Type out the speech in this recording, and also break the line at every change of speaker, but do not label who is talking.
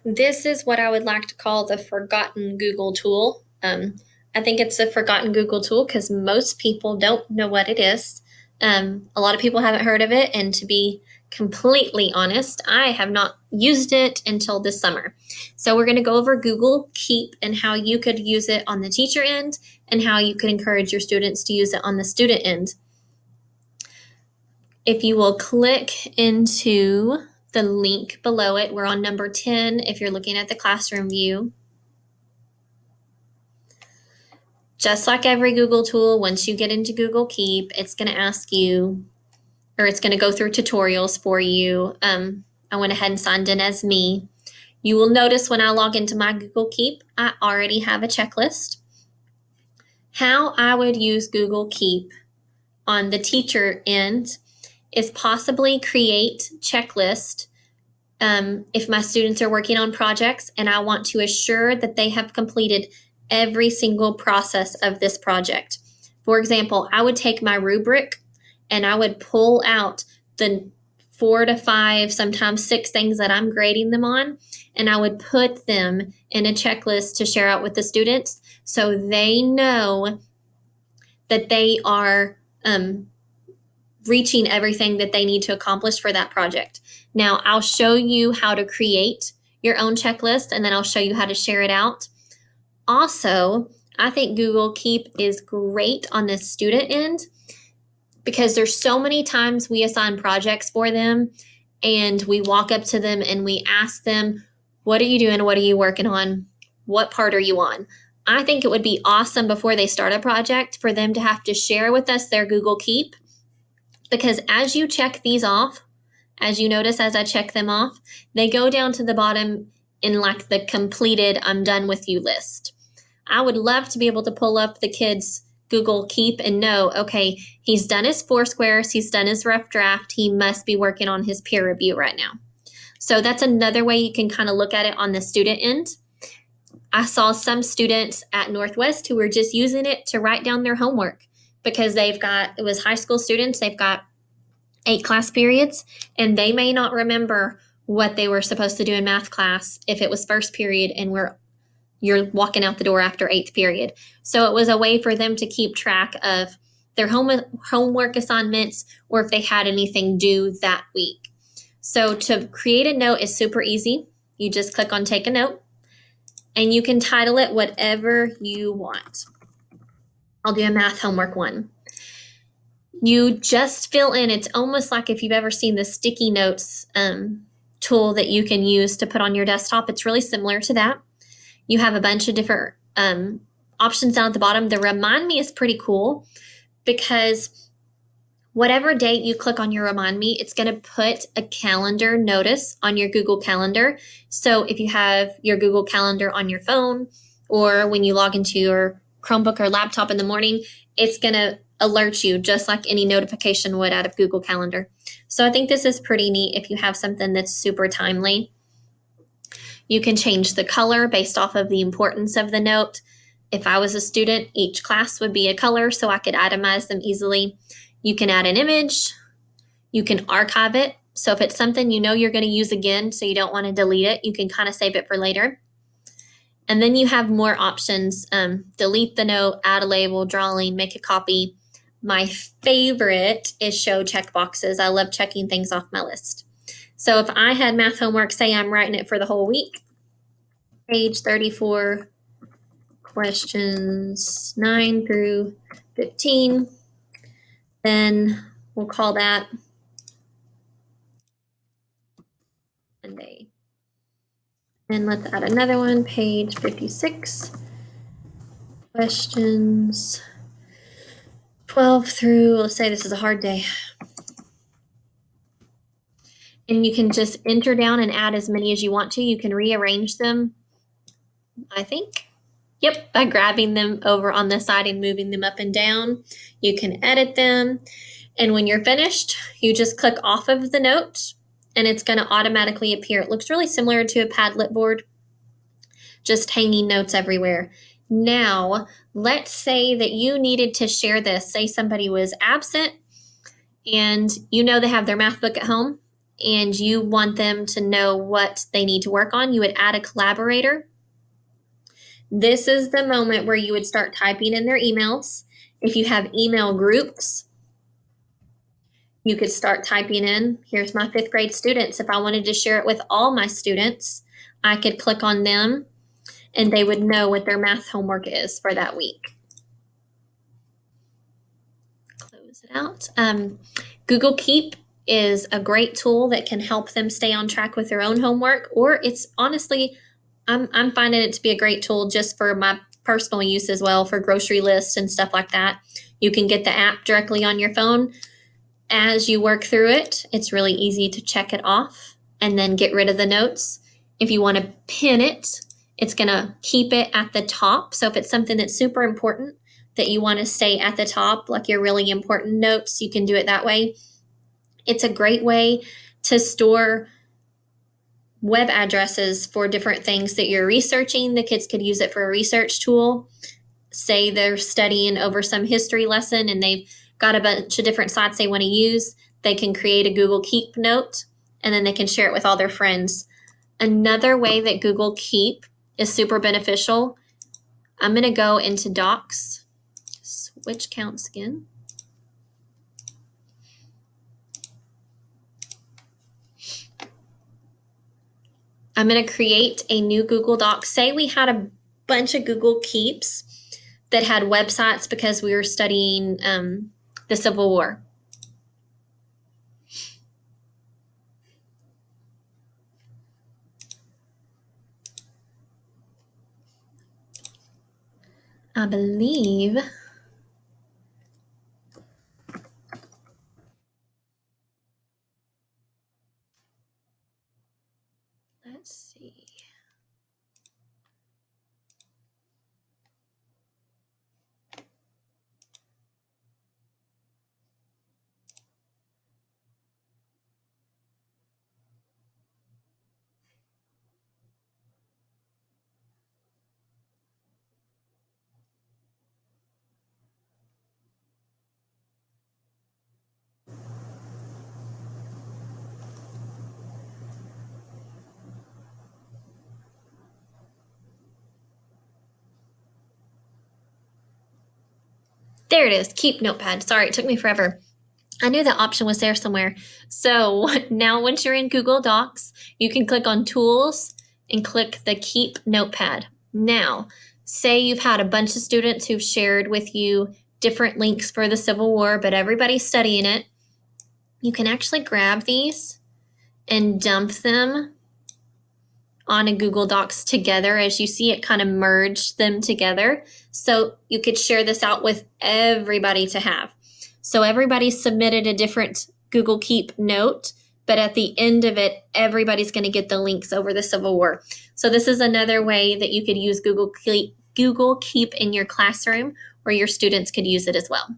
This is what I would like to call the forgotten Google tool. I think it's a forgotten Google tool because most people don't know what it is. A lot of people haven't heard of it, and to be completely honest, I have not used it until this summer. So we're going to go over Google Keep and how you could use it on the teacher end and how you could encourage your students to use it on the student end. If you will click into the link below it, we're on number 10 if you're looking at the classroom view. Just like every Google tool, once you get into Google Keep, it's going to ask you, or it's going to go through tutorials for you. I went ahead and signed in as me. You will notice when I log into my Google Keep, I already have a checklist. How I would use Google Keep on the teacher end is possibly create checklist if my students are working on projects and I want to assure that they have completed every single process of this project. For example, I would take my rubric and I would pull out the 4 to 5, sometimes 6 things that I'm grading them on, and I would put them in a checklist to share out with the students so they know that they are reaching everything that they need to accomplish for that project. Now, I'll show you how to create your own checklist, and then I'll show you how to share it out. Also, I think Google Keep is great on the student end because there's so many times we assign projects for them and we walk up to them and we ask them, what are you doing? What are you working on? What part are you on? I think it would be awesome before they start a project for them to have to share with us their Google Keep, because as you check these off, as you notice as I check them off, they go down to the bottom in like the completed I'm done with you list. I would love to be able to pull up the kids' Google Keep and know, okay, he's done his 4 squares, he's done his rough draft, he must be working on his peer review right now. So that's another way you can kind of look at it on the student end. I saw some students at Northwest who were just using it to write down their homework because it was high school students, they've got 8 class periods, and they may not remember what they were supposed to do in math class if it was first period and you're walking out the door after 8th period. So it was a way for them to keep track of their homework assignments or if they had anything due that week. So to create a note is super easy. You just click on take a note and you can title it whatever you want. I'll do a math homework one. You just fill in, it's almost like if you've ever seen the sticky notes tool that you can use to put on your desktop. It's really similar to that. You have a bunch of different options down at the bottom. The Remind Me is pretty cool because whatever date you click on your Remind Me, it's going to put a calendar notice on your Google Calendar. So if you have your Google Calendar on your phone or when you log into your Chromebook or laptop in the morning, it's going to alert you just like any notification would out of Google Calendar. So I think this is pretty neat if you have something that's super timely. You can change the color based off of the importance of the note. If I was a student, each class would be a color so I could itemize them easily. You can add an image. You can archive it. So if it's something you know you're going to use again so you don't want to delete it, you can kind of save it for later. And then you have more options. Delete the note, add a label, draw a line, make a copy. My favorite is show checkboxes. I love checking things off my list. So if I had math homework, say I'm writing it for the whole week, page 34, questions 9 through 15, then we'll call that Monday. And let's add another one, page 56, questions 12 through, let's say this is a hard day. And you can just enter down and add as many as you want to. You can rearrange them, I think. Yep, by grabbing them over on the side and moving them up and down. You can edit them. And when you're finished, you just click off of the note and it's going to automatically appear. It looks really similar to a Padlet board, just hanging notes everywhere. Now, let's say that you needed to share this. Say somebody was absent and you know they have their math book at home and you want them to know what they need to work on, you would add a collaborator. This is the moment where you would start typing in their emails. If you have email groups, you could start typing in, here's my 5th grade students. If I wanted to share it with all my students, I could click on them and they would know what their math homework is for that week. Close it out. Google Keep is a great tool that can help them stay on track with their own homework, or it's honestly, I'm finding it to be a great tool just for my personal use as well, for grocery lists and stuff like that. You can get the app directly on your phone. As you work through it, it's really easy to check it off and then get rid of the notes. If you want to pin it, it's going to keep it at the top. So if it's something that's super important that you want to stay at the top, like your really important notes, you can do it that way. It's a great way to store web addresses for different things that you're researching. The kids could use it for a research tool. Say they're studying over some history lesson and they've got a bunch of different sites they want to use. They can create a Google Keep note and then they can share it with all their friends. Another way that Google Keep is super beneficial, I'm going to go into Docs, switch counts again. I'm going to create a new Google Doc. Say we had a bunch of Google Keeps that had websites because we were studying the Civil War. I believe let's see. There it is, Keep Notepad. Sorry, it took me forever. I knew that option was there somewhere. So now once you're in Google Docs, you can click on Tools and click the Keep Notepad. Now, say you've had a bunch of students who've shared with you different links for the Civil War, but everybody's studying it. You can actually grab these and dump them on a Google Docs together. As you see, it kind of merged them together. So you could share this out with everybody to have. So everybody submitted a different Google Keep note, but at the end of it, everybody's going to get the links over the Civil War. So this is another way that you could use Google Keep in your classroom, or your students could use it as well.